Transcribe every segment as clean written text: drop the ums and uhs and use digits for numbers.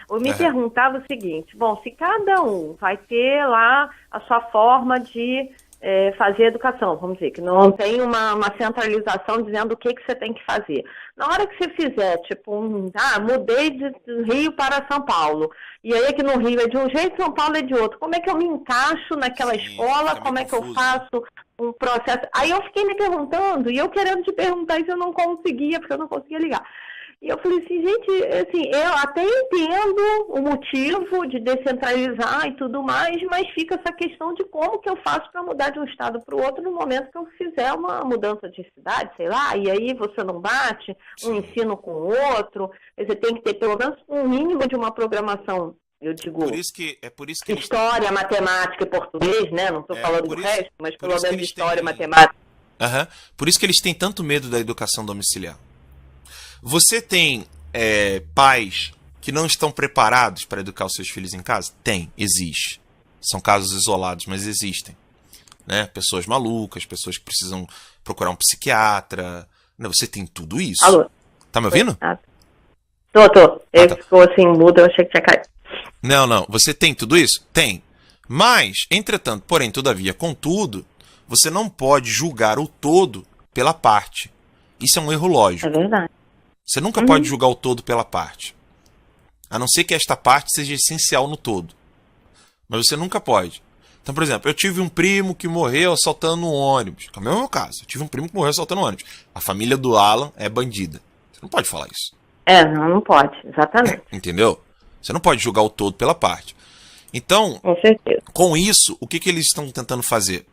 Eu me perguntava o seguinte, bom, se cada um vai ter lá a sua forma de fazer educação, vamos dizer, que não tem uma centralização dizendo o que você tem que fazer. Na hora que você fizer, tipo, mudei do Rio para São Paulo, e aí aqui no Rio é de um jeito, São Paulo é de outro, como é que eu me encaixo naquela escola, como é que eu faço um processo? Aí eu fiquei me perguntando, e eu querendo te perguntar isso eu não conseguia, porque eu não conseguia ligar. E eu falei assim, gente, assim, eu até entendo o motivo de descentralizar e tudo mais, mas fica essa questão de como que eu faço para mudar de um estado para o outro no momento que eu fizer uma mudança de cidade, sei lá, e aí você não bate um ensino com o outro, você tem que ter pelo menos um mínimo de uma programação, eu digo, por isso que história, matemática e português, né? Não estou falando do resto, mas pelo menos história, matemática. Por isso que eles têm tanto medo da educação domiciliar. Você tem pais que não estão preparados para educar os seus filhos em casa? Tem, existe. São casos isolados, mas existem. Né? Pessoas malucas, pessoas que precisam procurar um psiquiatra. Você tem tudo isso. Alô? Tá me ouvindo? Tô. Ele ficou assim, mudo, eu achei que tinha caído. Não. Você tem tudo isso? Tem. Mas, entretanto, porém, todavia, contudo, você não pode julgar o todo pela parte. Isso é um erro lógico. É verdade. Você nunca pode julgar o todo pela parte. A não ser que esta parte seja essencial no todo. Mas você nunca pode. Então, por exemplo, eu tive um primo que morreu assaltando um ônibus. Que é o meu caso. Eu tive um primo que morreu assaltando um ônibus. A família do Alan é bandida. Você não pode falar isso. Não pode. Exatamente. Entendeu? Você não pode julgar o todo pela parte. Então, com certeza. Com isso, o que eles estão tentando fazer?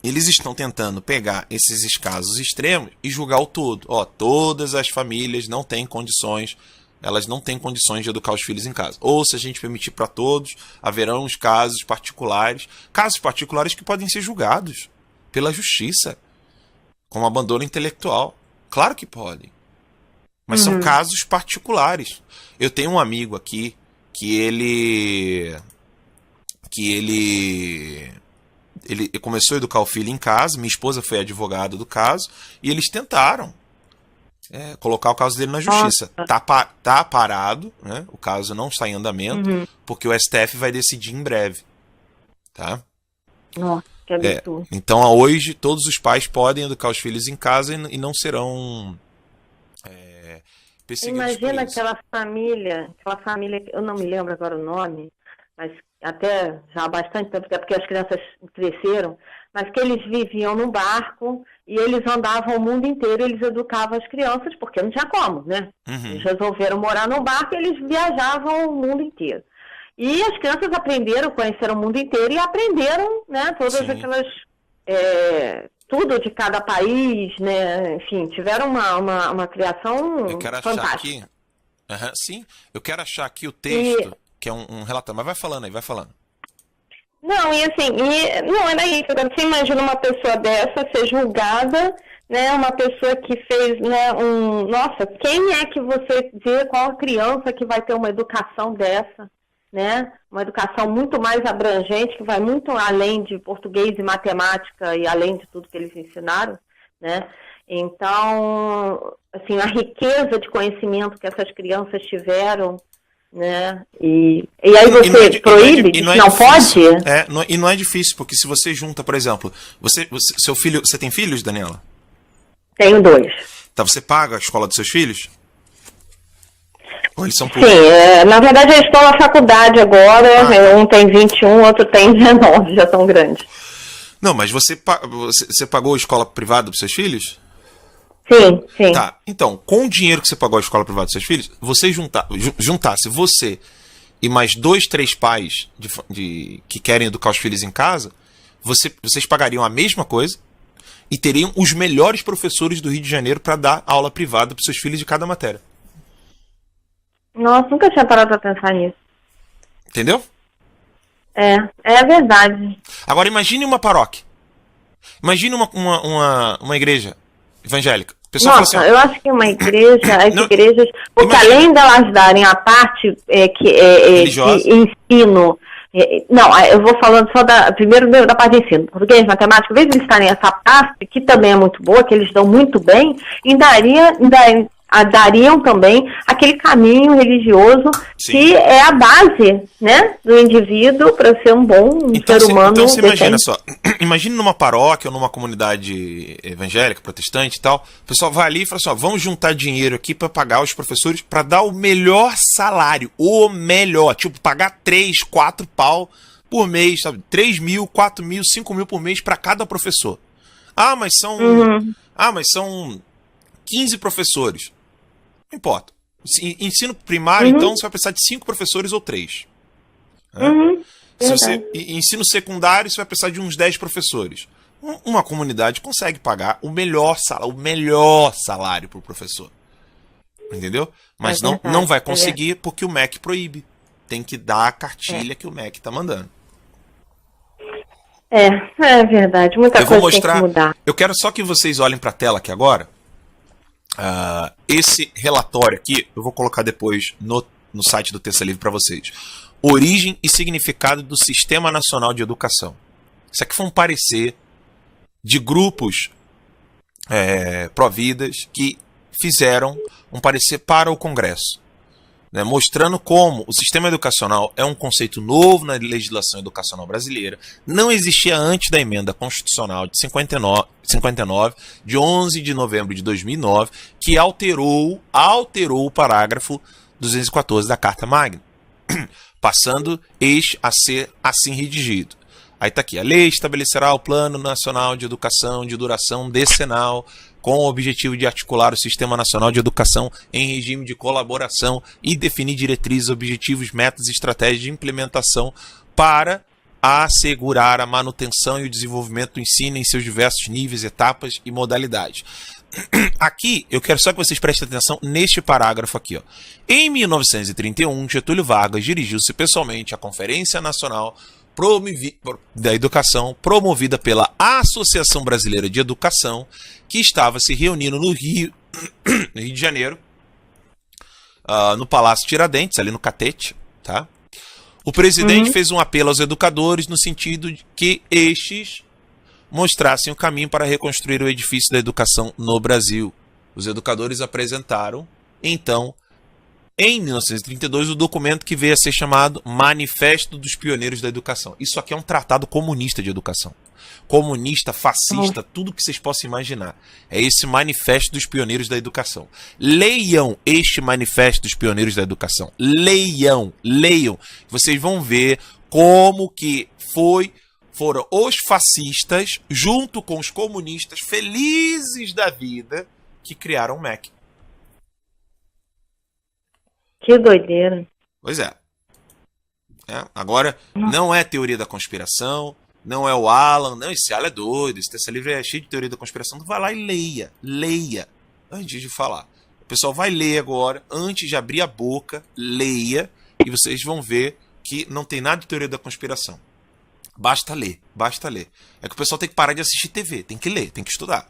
Eles estão tentando pegar esses casos extremos e julgar o todo. Todas as famílias não têm condições, elas não têm condições de educar os filhos em casa. Ou se a gente permitir para todos, haverão os casos particulares que podem ser julgados pela justiça, como abandono intelectual. Ele que podem. Mas são casos particulares. Eu tenho um amigo aqui que ele começou a educar o filho em casa, minha esposa foi advogada do caso, e eles tentaram colocar o caso dele na justiça. Tá parado, né? O caso não está em andamento, porque o STF vai decidir em breve. Tá? Que absurdo. Então, hoje, todos os pais podem educar os filhos em casa e não serão perseguidos. Imagina aquela família, eu não me lembro agora o nome, mas até já há bastante tempo, até porque as crianças cresceram, mas que eles viviam no barco e eles andavam o mundo inteiro, eles educavam as crianças, porque não tinha como, né? Eles resolveram morar no barco e eles viajavam o mundo inteiro. E as crianças conheceram o mundo inteiro e aprenderam, né, todas aquelas... tudo de cada país, né? Enfim, tiveram uma criação fantástica. Sim, eu quero achar aqui o texto... que é um relatório. Mas vai falando. Não, e assim, não era isso. Agora, você imagina uma pessoa dessa ser julgada, né? Uma pessoa que fez, né? Nossa, quem é que você vê, qual criança que vai ter uma educação dessa, né? Uma educação muito mais abrangente, que vai muito além de português e matemática e além de tudo que eles ensinaram, né? Então, assim, a riqueza de conhecimento que essas crianças tiveram, né? E aí você proíbe? Não pode? E não é difícil, porque se você junta, por exemplo, seu filho, você tem filhos, Daniela? Tenho 2. Tá, você paga a escola dos seus filhos? Ou eles são públicos? Sim, na verdade eles estão na faculdade agora, um tem 21, outro tem 19, já são grandes. Não, mas você pagou a escola privada dos seus filhos? Sim. Tá, então, com o dinheiro que você pagou a escola privada dos seus filhos, você juntasse você e mais 2, 3 pais que querem educar os filhos em casa, vocês pagariam a mesma coisa e teriam os melhores professores do Rio de Janeiro para dar aula privada para os seus filhos de cada matéria. Nossa, nunca tinha parado para pensar nisso. Entendeu? É verdade. Agora, imagine uma paróquia. Imagine uma igreja evangélica. Nossa, eu acho que uma igreja, igrejas, porque além delas darem a parte de ensino, eu vou falando só primeiro da parte de ensino, português, matemática, às vezes eles estarem essa parte, que também é muito boa, que eles dão muito bem, e dariam também aquele caminho religioso que é a base, né, do indivíduo para ser um bom ser humano. Então você imagina só, imagina numa paróquia ou numa comunidade evangélica, protestante e tal, o pessoal vai ali e fala assim, ó, vamos juntar dinheiro aqui para pagar os professores para dar o melhor salário, o melhor, tipo, pagar 3, 4 pau por mês, sabe? 3 mil, 4 mil, 5 mil por mês para cada professor. Mas são 15 professores. Não importa. Ensino primário, então, você vai precisar de 5 professores ou 3. Se ensino secundário, você vai precisar de uns 10 professores. Uma comunidade consegue pagar o melhor salário para o professor. Entendeu? Mas não vai conseguir porque o MEC proíbe. Tem que dar a cartilha que o MEC está mandando. É verdade. Muita coisa tem que mudar. Eu quero só que vocês olhem para a tela aqui agora. Esse relatório aqui, eu vou colocar depois no site do Terça Livre para vocês. Origem e significado do Sistema Nacional de Educação. Isso aqui foi um parecer de grupos pró-vidas que fizeram um parecer para o Congresso, né, mostrando como o sistema educacional é um conceito novo na legislação educacional brasileira, não existia antes da emenda constitucional de 59, de 11 de novembro de 2009, que alterou o parágrafo 214 da Carta Magna, passando a ser assim redigido. Aí está aqui, a lei estabelecerá o Plano Nacional de Educação de duração decenal, com o objetivo de articular o Sistema Nacional de Educação em regime de colaboração e definir diretrizes, objetivos, metas e estratégias de implementação para assegurar a manutenção e o desenvolvimento do ensino em seus diversos níveis, etapas e modalidades. Aqui, eu quero só que vocês prestem atenção neste parágrafo aqui. Ó. Em 1931, Getúlio Vargas dirigiu-se pessoalmente à Conferência Nacional da Educação, promovida pela Associação Brasileira de Educação, que estava se reunindo no Rio de Janeiro, no Palácio Tiradentes, ali no Catete. Tá? O presidente fez um apelo aos educadores no sentido de que estes mostrassem o caminho para reconstruir o edifício da educação no Brasil. Os educadores apresentaram, então, em 1932, o documento que veio a ser chamado Manifesto dos Pioneiros da Educação. Isso aqui é um tratado comunista de educação. Comunista, fascista, tudo que vocês possam imaginar. É esse Manifesto dos Pioneiros da Educação. Leiam este Manifesto dos Pioneiros da Educação. Leiam. Vocês vão ver como que foram os fascistas, junto com os comunistas, felizes da vida, que criaram o MEC. Que doideira. Pois é. Agora, não é teoria da conspiração, não é o Alan, não, esse Alan é doido, esse Terça Livre é cheio de teoria da conspiração. Então vai lá e leia, antes de falar. O pessoal vai ler agora, antes de abrir a boca, leia, e vocês vão ver que não tem nada de teoria da conspiração. Basta ler. É que o pessoal tem que parar de assistir TV, tem que ler, tem que estudar.